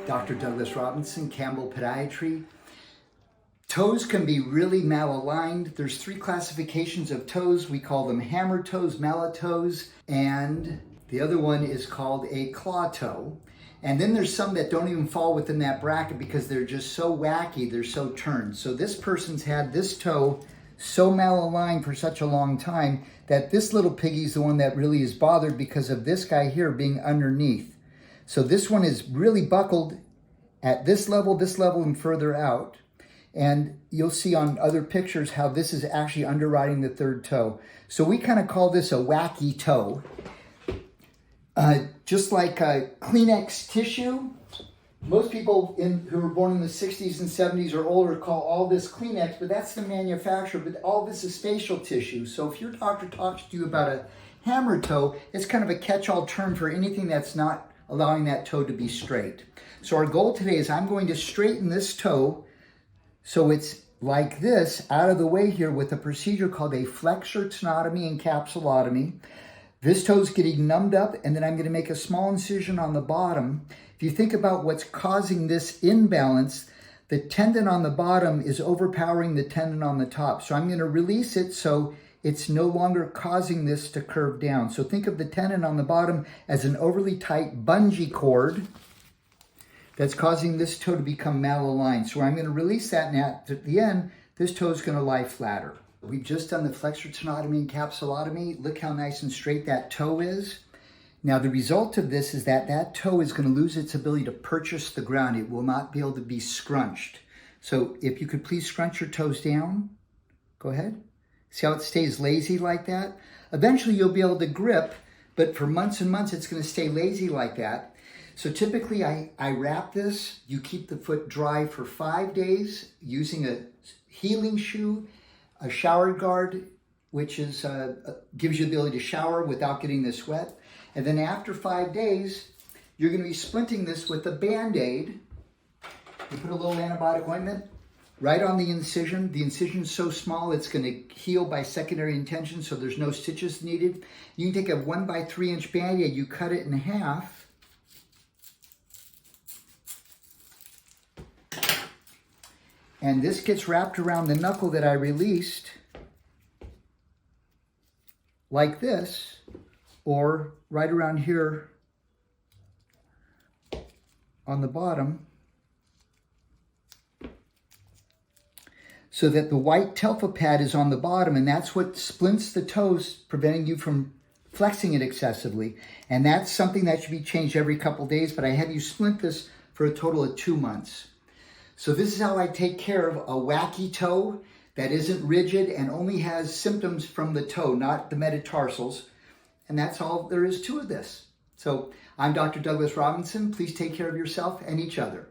Dr. Douglas Robinson, Campbell Podiatry. Toes can be really malaligned. There's 3 classifications of toes. We call them hammer toes, mallet toes, and the other one is called a claw toe. And then there's some that don't even fall within that bracket because they're just so wacky, they're so turned. So this person's had this toe so malaligned for such a long time that this little piggy's the one that really is bothered because of this guy here being underneath. So this one is really buckled at this level, and further out. And you'll see on other pictures how this is actually underriding the 3rd toe. So we kind of call this a wacky toe. Just like Kleenex tissue, most people who were born in the 60s and 70s or older call all this Kleenex, but that's the manufacturer, but all this is facial tissue. So if your doctor talks to you about a hammer toe, it's kind of a catch-all term for anything that's not allowing that toe to be straight. So our goal today is I'm going to straighten this toe so it's like this, out of the way here, with a procedure called a Flexor Tenotomy and capsulotomy. This toe's getting numbed up, and then I'm going to make a small incision on the bottom. If you think about what's causing this imbalance, the tendon on the bottom is overpowering the tendon on the top. So I'm going to release it so it's no longer causing this to curve down. So think of the tendon on the bottom as an overly tight bungee cord that's causing this toe to become malaligned. So I'm going to release that, and at the end, this toe is going to lie flatter. We've just done the Flexor Tenotomy and capsulotomy. Look how nice and straight that toe is. Now the result of this is that that toe is going to lose its ability to purchase the ground. It will not be able to be scrunched. So if you could please scrunch your toes down. Go ahead. See how it stays lazy like that? Eventually you'll be able to grip, but for months and months it's going to stay lazy like that. So typically I wrap this. You keep the foot dry for 5 days using a healing shoe, a shower guard, which is gives you the ability to shower without getting this wet. And then after 5 days, you're going to be splinting this with a Band-Aid. You put a little antibiotic ointment right on the incision. The incision is so small, it's going to heal by secondary intention, so there's no stitches needed. You can take a 1 by 3 inch Band-Aid, you cut it in half. And this gets wrapped around the knuckle that I released like this, or right around here on the bottom, so that the white telfa pad is on the bottom, and that's what splints the toes, preventing you from flexing it excessively. And that's something that should be changed every couple days, but I have you splint this for a total of 2 months. So this is how I take care of a wacky toe that isn't rigid and only has symptoms from the toe, not the metatarsals. And that's all there is to this. So I'm Dr. Douglas Robinson. Please take care of yourself and each other.